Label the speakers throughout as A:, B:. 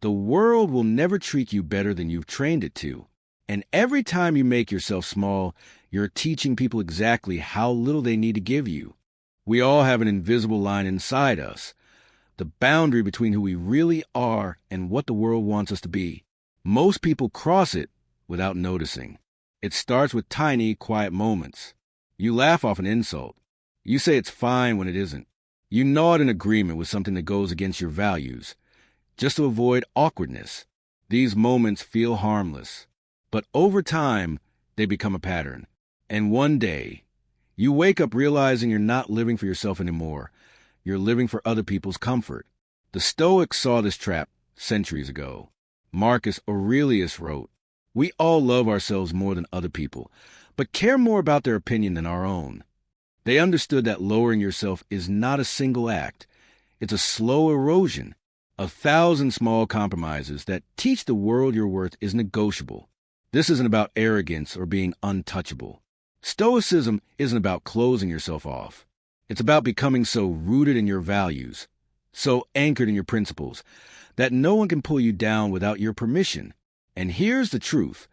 A: The world will never treat you better than you've trained it to. And every time you make yourself small, you're teaching people exactly how little they need to give you. We all have an invisible line inside us, the boundary between who we really are and what the world wants us to be. Most people cross it without noticing. It starts with tiny, quiet moments. You laugh off an insult. You say it's fine when it isn't. You nod in agreement with something that goes against your values, just to avoid awkwardness. These moments feel harmless, but over time, they become a pattern. And one day, you wake up realizing you're not living for yourself anymore. You're living for other people's comfort. The Stoics saw this trap centuries ago. Marcus Aurelius wrote, "We all love ourselves more than other people, but care more about their opinion than our own." They understood that lowering yourself is not a single act. It's a slow erosion. 1,000 small compromises that teach the world your worth is negotiable. This isn't about arrogance or being untouchable. Stoicism isn't about closing yourself off. It's about becoming so rooted in your values, so anchored in your principles, that no one can pull you down without your permission. And here's the truth.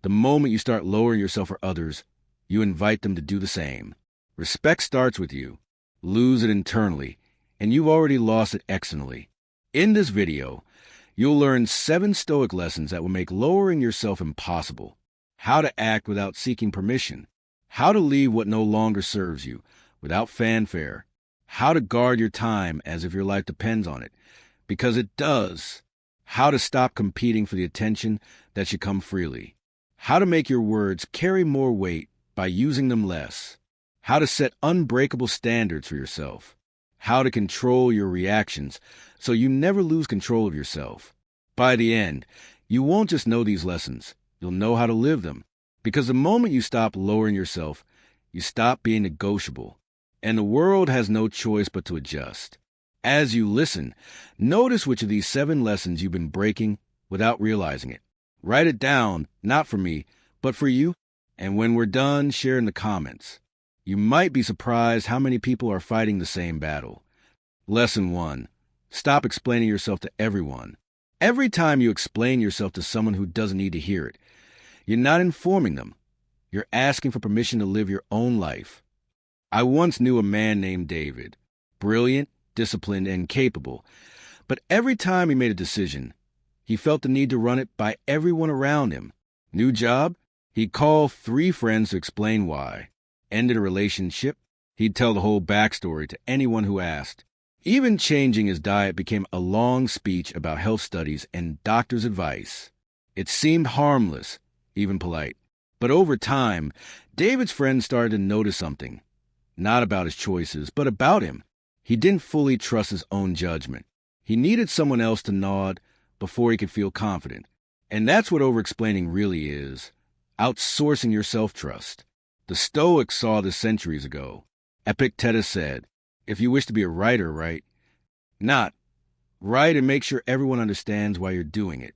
A: The moment you start lowering yourself for others, you invite them to do the same. Respect starts with you. Lose it internally, and you've already lost it externally. In this video, you'll learn 7 Stoic lessons that will make lowering yourself impossible. How to act without seeking permission. How to leave what no longer serves you without fanfare. How to guard your time as if your life depends on it, because it does. How to stop competing for the attention that should come freely. How to make your words carry more weight by using them less. How to set unbreakable standards for yourself. How to control your reactions so you never lose control of yourself. By the end, you won't just know these lessons, you'll know how to live them. Because the moment you stop lowering yourself, you stop being negotiable. And the world has no choice but to adjust. As you listen, notice which of these 7 lessons you've been breaking without realizing it. Write it down, not for me, but for you. And when we're done, share in the comments. You might be surprised how many people are fighting the same battle. Lesson 1. Stop explaining yourself to everyone. Every time you explain yourself to someone who doesn't need to hear it, you're not informing them. You're asking for permission to live your own life. I once knew a man named David, brilliant, disciplined, and capable. But every time he made a decision, he felt the need to run it by everyone around him. New job? He'd call 3 friends to explain why. Ended a relationship? He'd tell the whole backstory to anyone who asked. Even changing his diet became a long speech about health studies and doctor's advice. It seemed harmless, even polite. But over time, David's friends started to notice something. Not about his choices, but about him. He didn't fully trust his own judgment. He needed someone else to nod before he could feel confident. And that's what over-explaining really is. Outsourcing your self-trust. The Stoics saw this centuries ago. Epictetus said, "If you wish to be a writer, write. Not, write and make sure everyone understands why you're doing it."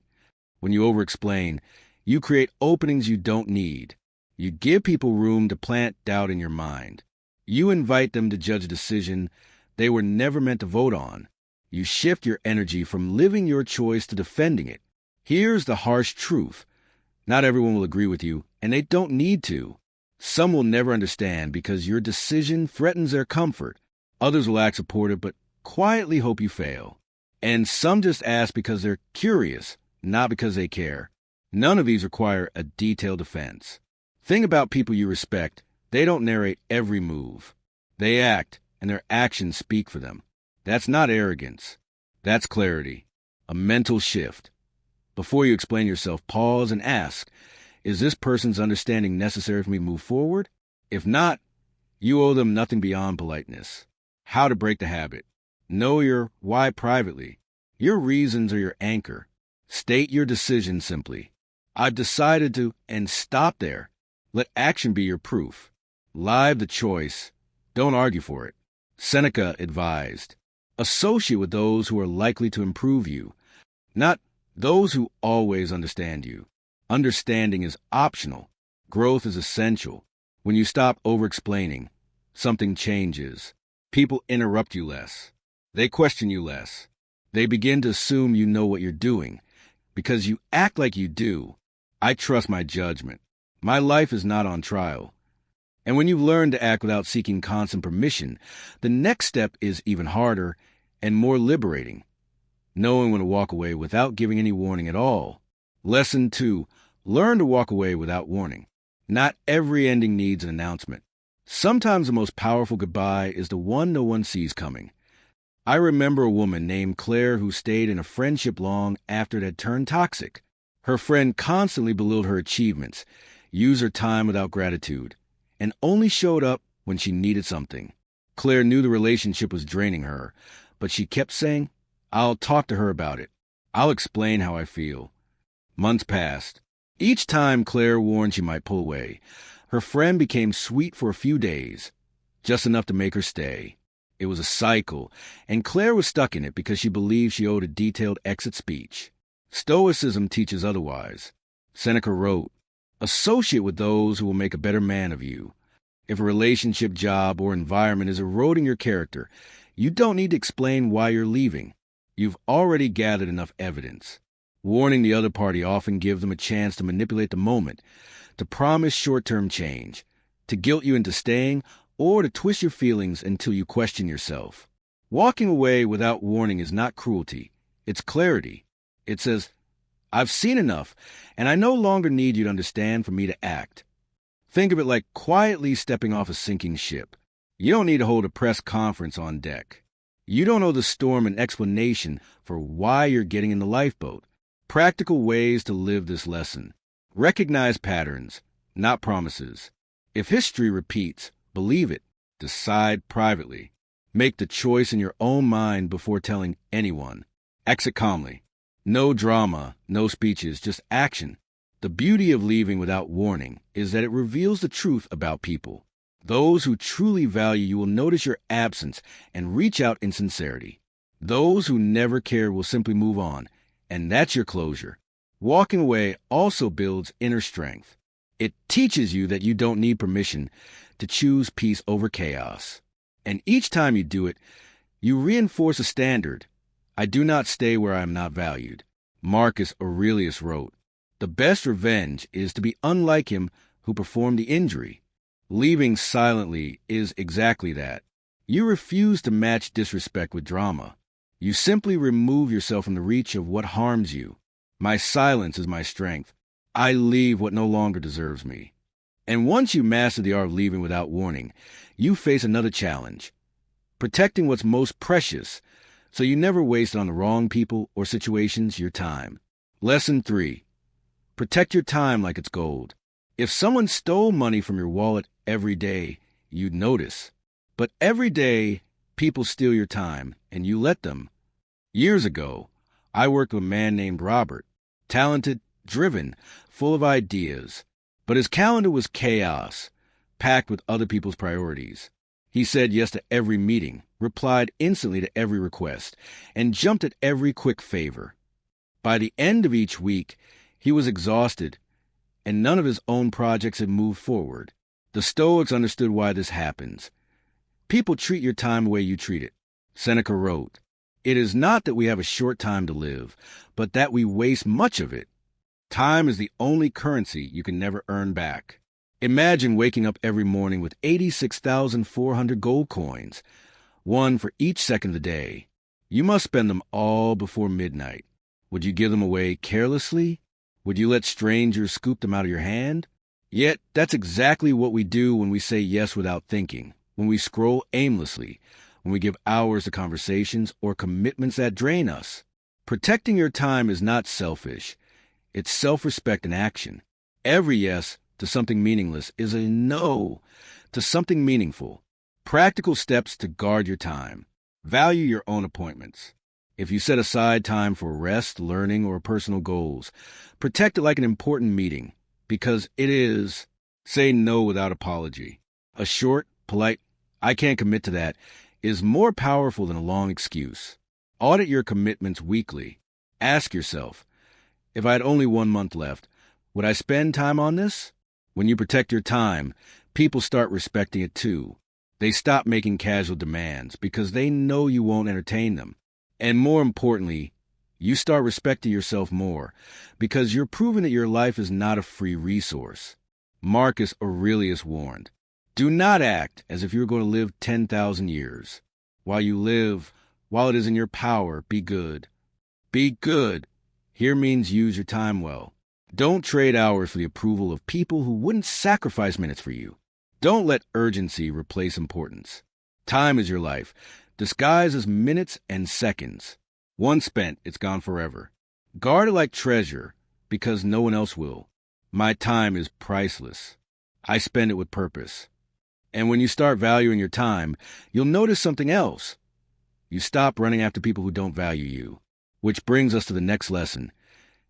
A: When you over-explain, you create openings you don't need. You give people room to plant doubt in your mind. You invite them to judge a decision they were never meant to vote on. You shift your energy from living your choice to defending it. Here's the harsh truth. Not everyone will agree with you, and they don't need to. Some will never understand because your decision threatens their comfort. Others will act supportive but quietly hope you fail. And some just ask because they're curious, not because they care. None of these require a detailed defense. Think about people you respect. They don't narrate every move. They act, and their actions speak for them. That's not arrogance. That's clarity. A mental shift. Before you explain yourself, pause and ask, is this person's understanding necessary for me to move forward? If not, you owe them nothing beyond politeness. How to break the habit. Know your why privately. Your reasons are your anchor. State your decision simply. I've decided to, and stop there. Let action be your proof. Live the choice. Don't argue for it. Seneca advised, associate with those who are likely to improve you, not those who always understand you. Understanding is optional. Growth is essential. When you stop over-explaining, something changes. People interrupt you less. They question you less. They begin to assume you know what you're doing. Because you act like you do, I trust my judgment. My life is not on trial. And when you learn to act without seeking constant permission, the next step is even harder and more liberating. Knowing when to walk away without giving any warning at all. Lesson 2. Learn to walk away without warning. Not every ending needs an announcement. Sometimes the most powerful goodbye is the one no one sees coming. I remember a woman named Claire who stayed in a friendship long after it had turned toxic. Her friend constantly belittled her achievements, used her time without gratitude, and only showed up when she needed something. Claire knew the relationship was draining her, but she kept saying, "I'll talk to her about it. I'll explain how I feel." Months passed. Each time Claire warned she might pull away, her friend became sweet for a few days, just enough to make her stay. It was a cycle, and Claire was stuck in it because she believed she owed a detailed exit speech. Stoicism teaches otherwise. Seneca wrote, "Associate with those who will make a better man of you." If a relationship, job, or environment is eroding your character, you don't need to explain why you're leaving. You've already gathered enough evidence. Warning the other party often gives them a chance to manipulate the moment, to promise short-term change, to guilt you into staying, or to twist your feelings until you question yourself. Walking away without warning is not cruelty. It's clarity. It says, "I've seen enough, and I no longer need you to understand for me to act." Think of it like quietly stepping off a sinking ship. You don't need to hold a press conference on deck. You don't owe the storm an explanation for why you're getting in the lifeboat. Practical ways to live this lesson. Recognize patterns, not promises. If history repeats, believe it. Decide privately. Make the choice in your own mind before telling anyone. Exit calmly. No drama, no speeches, just action. The beauty of leaving without warning is that it reveals the truth about people. Those who truly value you will notice your absence and reach out in sincerity. Those who never care will simply move on, and that's your closure. Walking away also builds inner strength. It teaches you that you don't need permission to choose peace over chaos. And each time you do it, you reinforce a standard. I do not stay where I am not valued. Marcus Aurelius wrote, "The best revenge is to be unlike him who performed the injury." Leaving silently is exactly that. You refuse to match disrespect with drama. You simply remove yourself from the reach of what harms you. My silence is my strength. I leave what no longer deserves me. And once you master the art of leaving without warning, you face another challenge. Protecting what's most precious, so you never waste on the wrong people or situations your time. Lesson 3. Protect your time like it's gold. If someone stole money from your wallet every day, you'd notice. But every day, people steal your time, and you let them. Years ago, I worked with a man named Robert. Talented, driven, full of ideas. But his calendar was chaos, packed with other people's priorities. He said yes to every meeting, replied instantly to every request, and jumped at every quick favor. By the end of each week, he was exhausted, and none of his own projects had moved forward. The Stoics understood why this happens. People treat your time the way you treat it. Seneca wrote, "It is not that we have a short time to live, but that we waste much of it. Time is the only currency you can never earn back." Imagine waking up every morning with 86,400 gold coins, one for each second of the day. You must spend them all before midnight. Would you give them away carelessly? Would you let strangers scoop them out of your hand? Yet, that's exactly what we do when we say yes without thinking, when we scroll aimlessly, when we give hours to conversations or commitments that drain us. Protecting your time is not selfish. It's self-respect in action. Every yes to something meaningless is a no to something meaningful. Practical steps to guard your time. Value your own appointments. If you set aside time for rest, learning, or personal goals, protect it like an important meeting, because it is. Say no without apology. A short, polite, "I can't commit to that," is more powerful than a long excuse. Audit your commitments weekly. Ask yourself, if I had only 1 month left, would I spend time on this? When you protect your time, people start respecting it too. They stop making casual demands because they know you won't entertain them. And more importantly, you start respecting yourself more because you're proving that your life is not a free resource. Marcus Aurelius warned, "Do not act as if you were going to live 10,000 years. While you live, while it is in your power, be good." Be good here means use your time well. Don't trade hours for the approval of people who wouldn't sacrifice minutes for you. Don't let urgency replace importance. Time is your life, disguised as minutes and seconds. Once spent, it's gone forever. Guard it like treasure, because no one else will. My time is priceless. I spend it with purpose. And when you start valuing your time, you'll notice something else. You stop running after people who don't value you. Which brings us to the next lesson.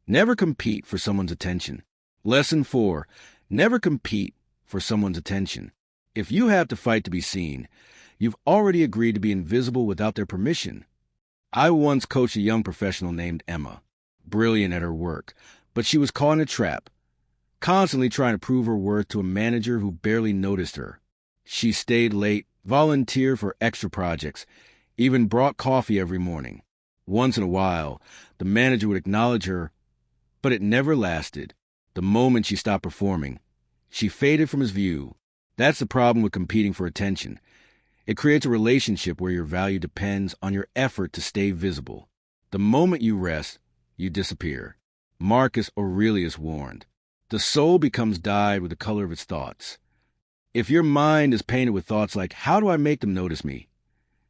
A: Never compete for someone's attention. Lesson 4. Never compete for someone's attention. If you have to fight to be seen, you've already agreed to be invisible without their permission. I once coached a young professional named Emma, brilliant at her work, but she was caught in a trap, constantly trying to prove her worth to a manager who barely noticed her. She stayed late, volunteered for extra projects, even brought coffee every morning. Once in a while, the manager would acknowledge her, but it never lasted. The moment she stopped performing, she faded from his view. That's the problem with competing for attention. It creates a relationship where your value depends on your effort to stay visible. The moment you rest, you disappear. Marcus Aurelius warned, "The soul becomes dyed with the color of its thoughts." If your mind is painted with thoughts like, "How do I make them notice me?"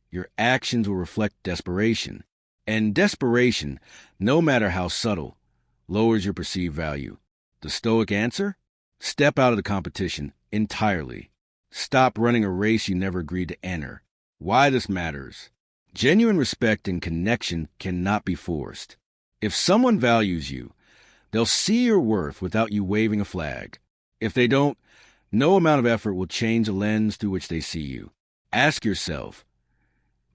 A: your actions will reflect desperation. And desperation, no matter how subtle, lowers your perceived value. The Stoic answer? Step out of the competition entirely. Stop running a race you never agreed to enter. Why this matters? Genuine respect and connection cannot be forced. If someone values you, they'll see your worth without you waving a flag. If they don't, no amount of effort will change the lens through which they see you. Ask yourself,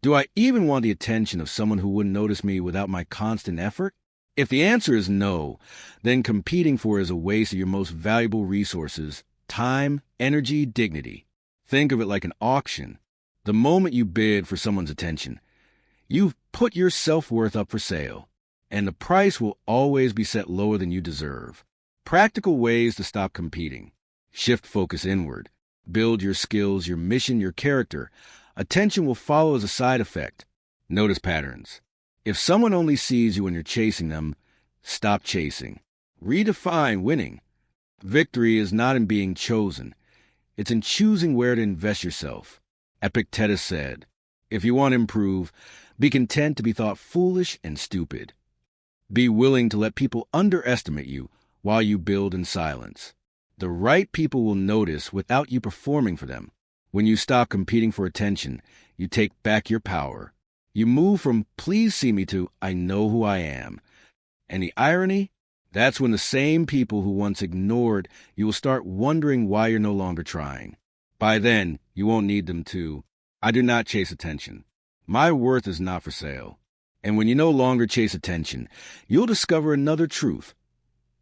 A: do I even want the attention of someone who wouldn't notice me without my constant effort? If the answer is no, then competing for it is a waste of your most valuable resources: time, energy, dignity. Think of it like an auction. The moment you bid for someone's attention, you've put your self-worth up for sale, and the price will always be set lower than you deserve. Practical ways to stop competing. Shift focus inward. Build your skills, your mission, your character. Attention will follow as a side effect. Notice patterns. If someone only sees you when you're chasing them, stop chasing. Redefine winning. Victory is not in being chosen. It's in choosing where to invest yourself. Epictetus said, "If you want to improve, be content to be thought foolish and stupid. Be willing to let people underestimate you while you build in silence. The right people will notice without you performing for them. When you stop competing for attention, you take back your power. You move from 'please see me' to 'I know who I am.' And the irony? That's when the same people who once ignored you will start wondering why you're no longer trying. By then, you won't need them to. I do not chase attention. My worth is not for sale. And when you no longer chase attention, you'll discover another truth.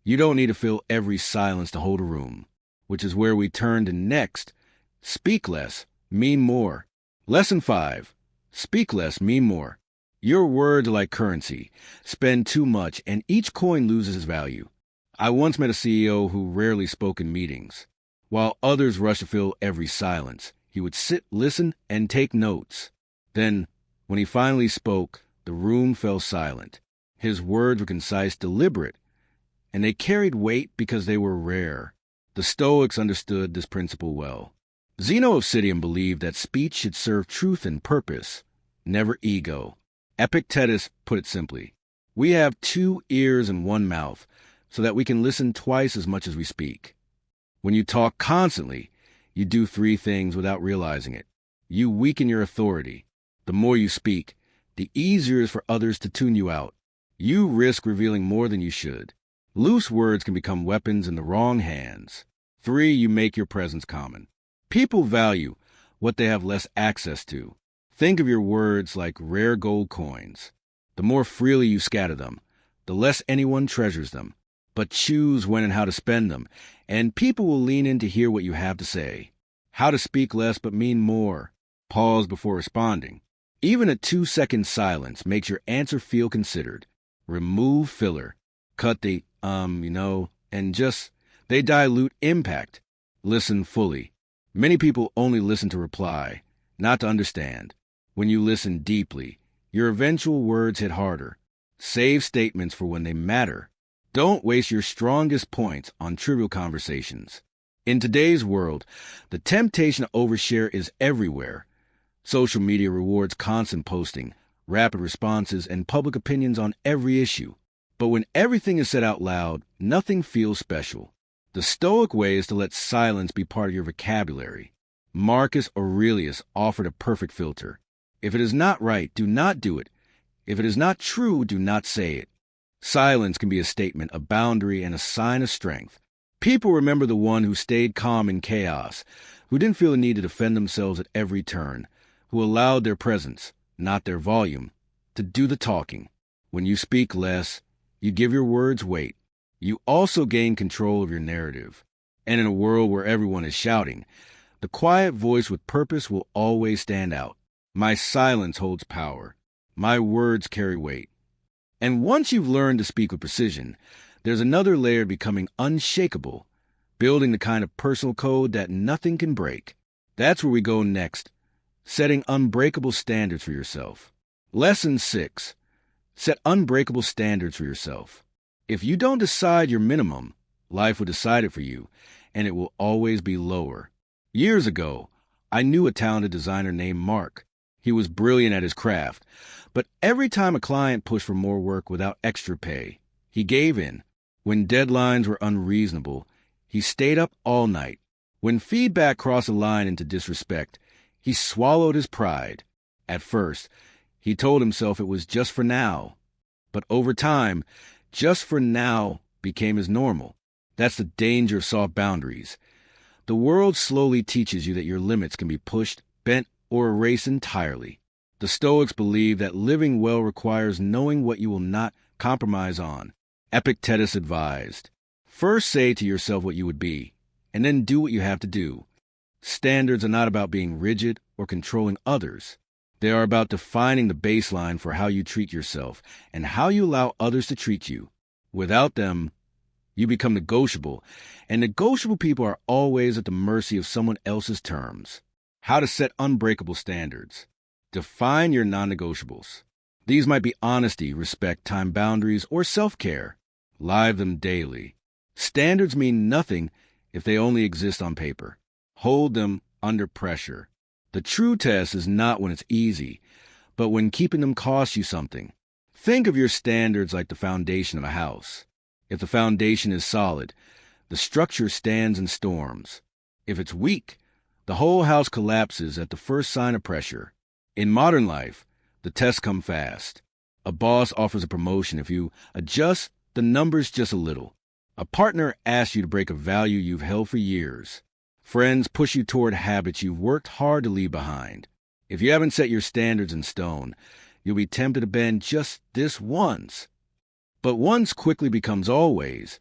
A: You don't need to fill every silence to hold a room, which is where we turn to next. Speak less, mean more. Lesson 5. Speak less, mean more. Your words are like currency. Spend too much, and each coin loses its value. I once met a CEO who rarely spoke in meetings. While others rushed to fill every silence, he would sit, listen, and take notes. Then, when he finally spoke, the room fell silent. His words were concise, deliberate, and they carried weight because they were rare. The Stoics understood this principle well. Zeno of Citium believed that speech should serve truth and purpose, never ego. Epictetus put it simply, "We have 2 ears and 1 mouth, so that we can listen twice as much as we speak." When you talk constantly, you do 3 things without realizing it. You weaken your authority. The more you speak, the easier it is for others to tune you out. You risk revealing more than you should. Loose words can become weapons in the wrong hands. 3, you make your presence common. People value what they have less access to. Think of your words like rare gold coins. The more freely you scatter them, the less anyone treasures them. But choose when and how to spend them, and people will lean in to hear what you have to say. How to speak less but mean more. Pause before responding. Even a 2-second silence makes your answer feel considered. Remove filler. Cut the, and they dilute impact. Listen fully. Many people only listen to reply, not to understand. When you listen deeply, your eventual words hit harder. Save statements for when they matter. Don't waste your strongest points on trivial conversations. In today's world, the temptation to overshare is everywhere. Social media rewards constant posting, rapid responses, and public opinions on every issue. But when everything is said out loud, nothing feels special. The Stoic way is to let silence be part of your vocabulary. Marcus Aurelius offered a perfect filter. If it is not right, do not do it. If it is not true, do not say it. Silence can be a statement, a boundary, and a sign of strength. People remember the one who stayed calm in chaos, who didn't feel the need to defend themselves at every turn, who allowed their presence, not their volume, to do the talking. When you speak less, you give your words weight. You also gain control of your narrative. And in a world where everyone is shouting, the quiet voice with purpose will always stand out. My silence holds power. My words carry weight. And once you've learned to speak with precision, there's another layer of becoming unshakable, building the kind of personal code that nothing can break. That's where we go next, setting unbreakable standards for yourself. Lesson 6. Set unbreakable standards for yourself. If you don't decide your minimum, life will decide it for you, and it will always be lower. Years ago, I knew a talented designer named Mark. He was brilliant at his craft, but every time a client pushed for more work without extra pay, he gave in. When deadlines were unreasonable, he stayed up all night. When feedback crossed a line into disrespect, he swallowed his pride. At first, he told himself it was just for now. But over time, just for now became his normal. That's the danger of soft boundaries. The world slowly teaches you that your limits can be pushed, bent, or erased entirely. The Stoics believe that living well requires knowing what you will not compromise on. Epictetus advised, first say to yourself what you would be, and then do what you have to do. Standards are not about being rigid or controlling others. They are about defining the baseline for how you treat yourself and how you allow others to treat you. Without them, you become negotiable, and negotiable people are always at the mercy of someone else's terms. How to set unbreakable standards. Define your non-negotiables. These might be honesty, respect, time boundaries, or self-care. Live them daily. Standards mean nothing if they only exist on paper. Hold them under pressure. The true test is not when it's easy, but when keeping them costs you something. Think of your standards like the foundation of a house. If the foundation is solid, the structure stands in storms. If it's weak, the whole house collapses at the first sign of pressure. In modern life, the tests come fast. A boss offers a promotion if you adjust the numbers just a little. A partner asks you to break a value you've held for years. Friends push you toward habits you've worked hard to leave behind. If you haven't set your standards in stone, you'll be tempted to bend just this once. But once quickly becomes always,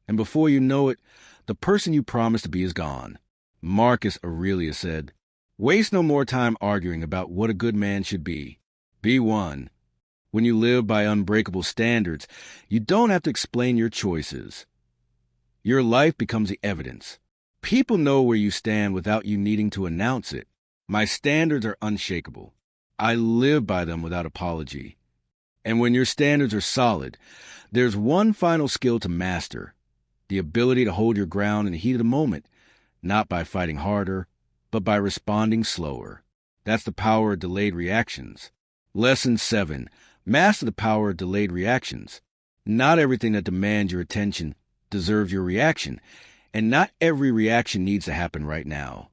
A: and before you know it, the person you promised to be is gone. Marcus Aurelius said, waste no more time arguing about what a good man should be. Be one. When you live by unbreakable standards, you don't have to explain your choices. Your life becomes the evidence. People know where you stand without you needing to announce it. My standards are unshakable. I live by them without apology. And when your standards are solid, there's one final skill to master: the ability to hold your ground in the heat of the moment, not by fighting harder, but by responding slower. That's the power of delayed reactions. Lesson 7. Master the power of delayed reactions. Not everything that demands your attention deserves your reaction, and not every reaction needs to happen right now.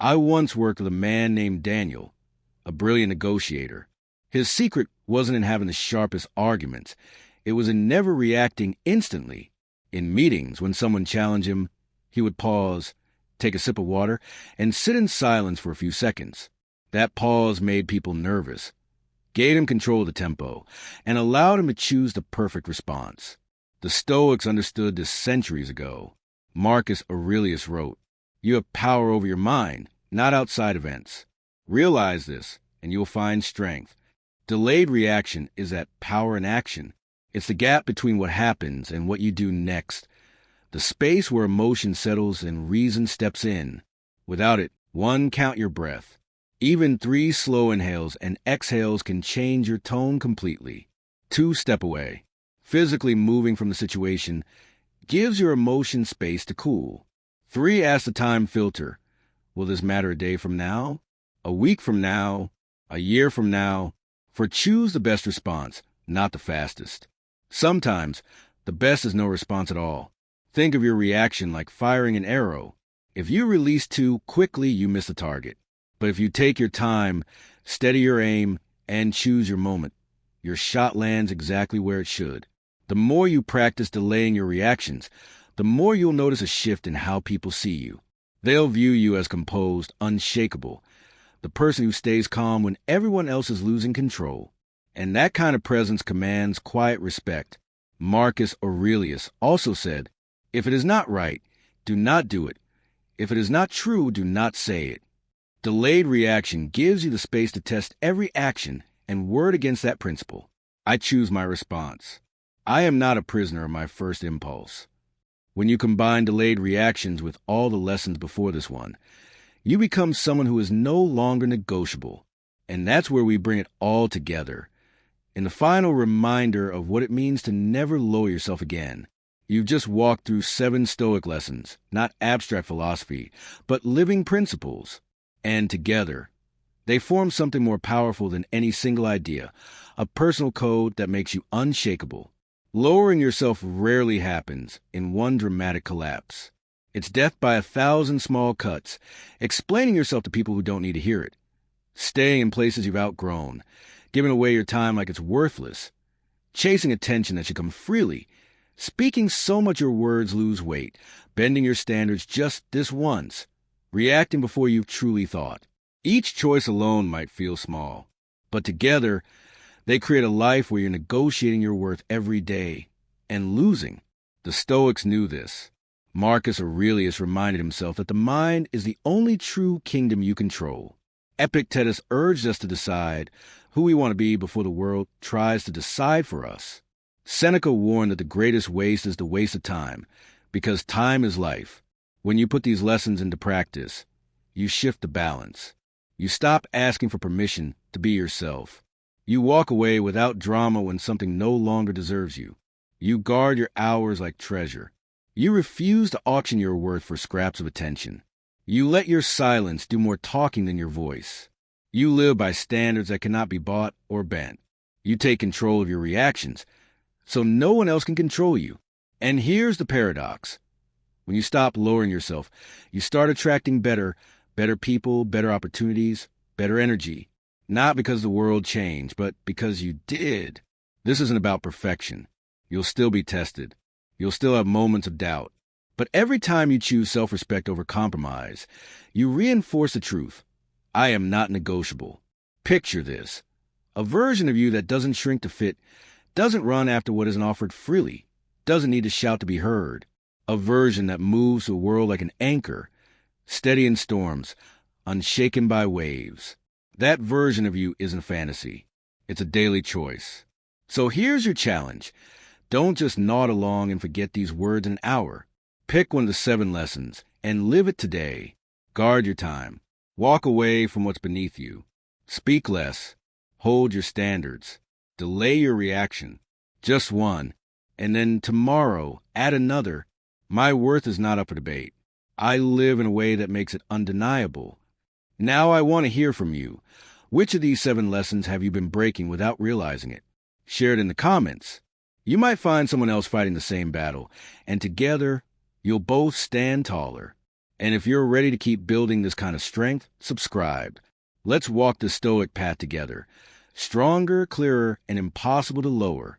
A: I once worked with a man named Daniel, a brilliant negotiator. His secret wasn't in having the sharpest arguments. It was in never reacting instantly. In meetings, when someone challenged him, he would pause, take a sip of water, and sit in silence for a few seconds. That pause made people nervous, gave him control of the tempo, and allowed him to choose the perfect response. The Stoics understood this centuries ago. Marcus Aurelius wrote, "You have power over your mind, not outside events. Realize this, and you'll find strength. Delayed reaction is that power in action. It's the gap between what happens and what you do next. The space where emotion settles and reason steps in. Without it, 1, count your breath. Even 3 slow inhales and exhales can change your tone completely. 2, step away. Physically moving from the situation gives your emotion space to cool. 3, ask the time filter. Will this matter a day from now? A week from now? A year from now? For choose the best response, not the fastest. Sometimes, the best is no response at all. Think of your reaction like firing an arrow. If you release too quickly, you miss the target. But if you take your time, steady your aim, and choose your moment, your shot lands exactly where it should. The more you practice delaying your reactions, the more you'll notice a shift in how people see you. They'll view you as composed, unshakable, the person who stays calm when everyone else is losing control. And that kind of presence commands quiet respect. Marcus Aurelius also said, "If it is not right, do not do it. If it is not true, do not say it." Delayed reaction gives you the space to test every action and word against that principle. I choose my response. I am not a prisoner of my first impulse. When you combine delayed reactions with all the lessons before this one, you become someone who is no longer negotiable. And that's where we bring it all together. In the final reminder of what it means to never lower yourself again. You've just walked through 7 Stoic lessons, not abstract philosophy, but living principles. And together, they form something more powerful than any single idea, a personal code that makes you unshakable. Lowering yourself rarely happens in one dramatic collapse. It's death by 1,000 small cuts, explaining yourself to people who don't need to hear it, staying in places you've outgrown, giving away your time like it's worthless, chasing attention that should come freely, speaking so much your words lose weight, bending your standards just this once, reacting before you've truly thought. Each choice alone might feel small, but together, they create a life where you're negotiating your worth every day and losing. The Stoics knew this. Marcus Aurelius reminded himself that the mind is the only true kingdom you control. Epictetus urged us to decide who we want to be before the world tries to decide for us. Seneca warned that the greatest waste is the waste of time, because time is life. When you put these lessons into practice, you shift the balance. You stop asking for permission to be yourself. You walk away without drama when something no longer deserves you. You guard your hours like treasure. You refuse to auction your worth for scraps of attention. You let your silence do more talking than your voice. You live by standards that cannot be bought or bent. You take control of your reactions, so no one else can control you. And here's the paradox. When you stop lowering yourself, you start attracting better people, better opportunities, better energy. Not because the world changed, but because you did. This isn't about perfection. You'll still be tested. You'll still have moments of doubt. But every time you choose self-respect over compromise, you reinforce the truth. I am not negotiable. Picture this. A version of you that doesn't shrink to fit, doesn't run after what isn't offered freely, doesn't need to shout to be heard. A version that moves the world like an anchor, steady in storms, unshaken by waves. That version of you isn't fantasy. It's a daily choice. So here's your challenge. Don't just nod along and forget these words in an hour. Pick one of the 7 lessons and live it today. Guard your time. Walk away from what's beneath you. Speak less. Hold your standards. Delay your reaction. Just one. And then tomorrow, add another. My worth is not up for debate. I live in a way that makes it undeniable. Now I want to hear from you. Which of these 7 lessons have you been breaking without realizing it? Share it in the comments. You might find someone else fighting the same battle, and together, you'll both stand taller. And if you're ready to keep building this kind of strength, subscribe. Let's walk the Stoic path together. Stronger, clearer, and impossible to lower.